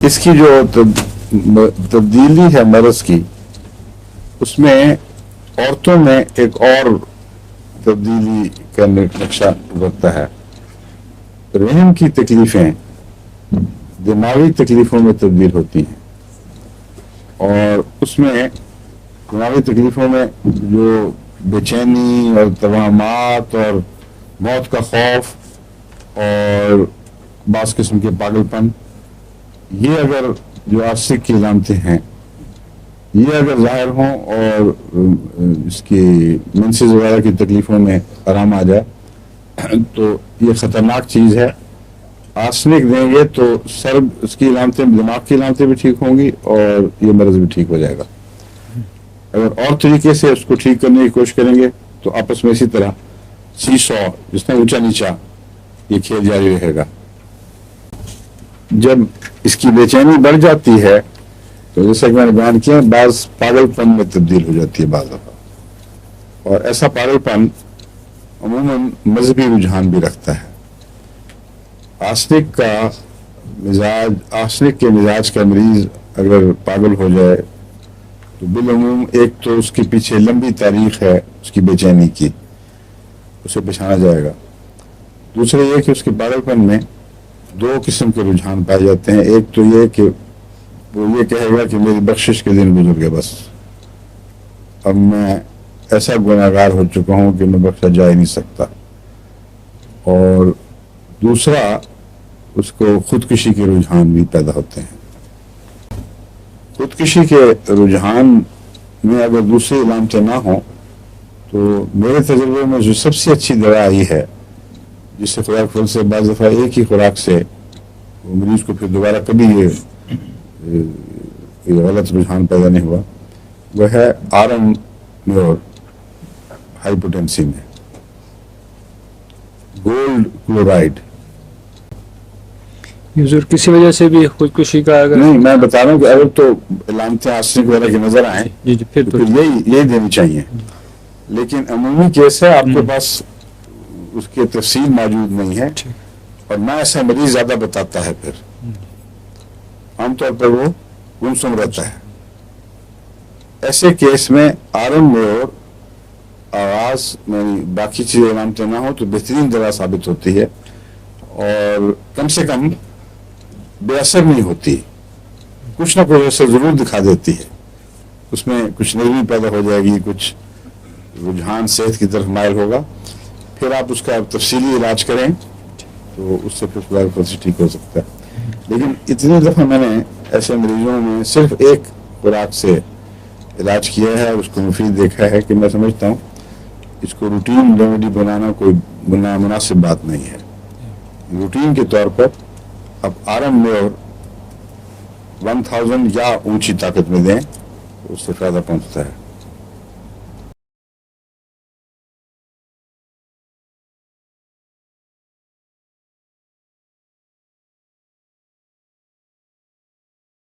اس کی جو تبدیلی ہے مرض کی، اس میں عورتوں میں ایک اور تبدیلی کا نقشہ ابھرتا ہے۔ رحم کی تکلیفیں دماغی تکلیفوں میں تبدیل ہوتی ہیں، اور اس میں دماغی تکلیفوں میں جو بے چینی اور توہمات اور موت کا خوف اور بعض قسم کے پاگل پن، یہ اگر جو عاشق کی علامتیں ہیں یہ اگر ظاہر ہوں اور اس کی منسز وغیرہ کی تکلیفوں میں آرام آ جائے تو یہ خطرناک چیز ہے۔ آرسنک دیں گے تو اس کی علامتیں، دماغ کی علامتیں بھی ٹھیک ہوں گی اور یہ مرض بھی ٹھیک ہو جائے گا۔ اگر اور طریقے سے اس کو ٹھیک کرنے کی کوشش کریں گے تو آپس میں اسی طرح سی سو، جس میں اونچا نیچا، یہ کھیل جاری رہے گا۔ جب اس کی بے چینی بڑھ جاتی ہے تو جیسا کہ میں نے بیان کیا، بعض پاگل پن میں تبدیل ہو جاتی ہے بعض دفعہ، اور ایسا پاگل پن عموماً مذہبی رجحان بھی رکھتا ہے۔ آرسنک کے مزاج کا مریض اگر پاگل ہو جائے تو بالعموم ایک تو اس کے پیچھے لمبی تاریخ ہے اس کی بے چینی کی، اسے پہچانا جائے گا۔ دوسرا یہ کہ اس کے پاگل پن میں دو قسم کے رجحان پائے جاتے ہیں۔ ایک تو یہ کہ وہ یہ کہے گا کہ میری بخشش کے دن گزر گئے، بس اب میں ایسا گناہگار ہو چکا ہوں کہ میں بخشا جا ہی نہیں سکتا۔ اور دوسرا، اس کو خودکشی کے رجحان بھی پیدا ہوتے ہیں۔ خودکشی کے رجحان میں اگر دوسری علامتیں نہ ہوں تو میرے تجربے میں جو سب سے اچھی دوا آئی ہے، جس سے خوراک پھل سے بعض دفعہ ایک ہی خوراک سے وہ مریض کو پھر دوبارہ کبھی یہ غلط رجحان پیدا نہیں ہوا، وہ ہے آرم میور ہائپوٹینسی میں گولڈ کلورائڈ۔ حضور کسی وجہ سے بھی خودکشی کا اگر نہیں، میں بتا رہا ہوں کہ اگر تو علامتیں آرسنک وغیرہ کی نظر آئیں جی پھر تو پھر یہی دینی چاہیے، لیکن عمومی کیس ہے، آپ کے پاس اس کی تفصیل موجود نہیں ہے اور نہ ایسا مریض زیادہ بتاتا ہے، پھر عام طور پر وہ گمسم رہتا ہے۔ ایسے کیس میں آرم میور آواز میں باقی چیزیں علامتیں نہ ہو تو بہترین دوا ثابت ہوتی ہے، اور کم سے کم بے اثر نہیں ہوتی، کچھ نہ کچھ اثر ضرور دکھا دیتی ہے، اس میں کچھ نرمی پیدا ہو جائے گی، کچھ رجحان صحت کی طرف مائل ہوگا، پھر آپ اس کا تفصیلی علاج کریں تو اس سے پھر خدا سے ٹھیک ہو سکتا ہے۔ لیکن اتنی دفعہ میں نے ایسے مریضوں میں صرف ایک خوراک سے علاج کیا ہے اور اس کو مفید دیکھا ہے کہ میں سمجھتا ہوں اس کو روٹین ریمیڈی بنانا کوئی مناسب بات نہیں ہے۔ روٹین کے طور پر اب آرم میں اور 1000 یا اونچی طاقت میں دیں، اس سے فائدہ پہنچتا ہے۔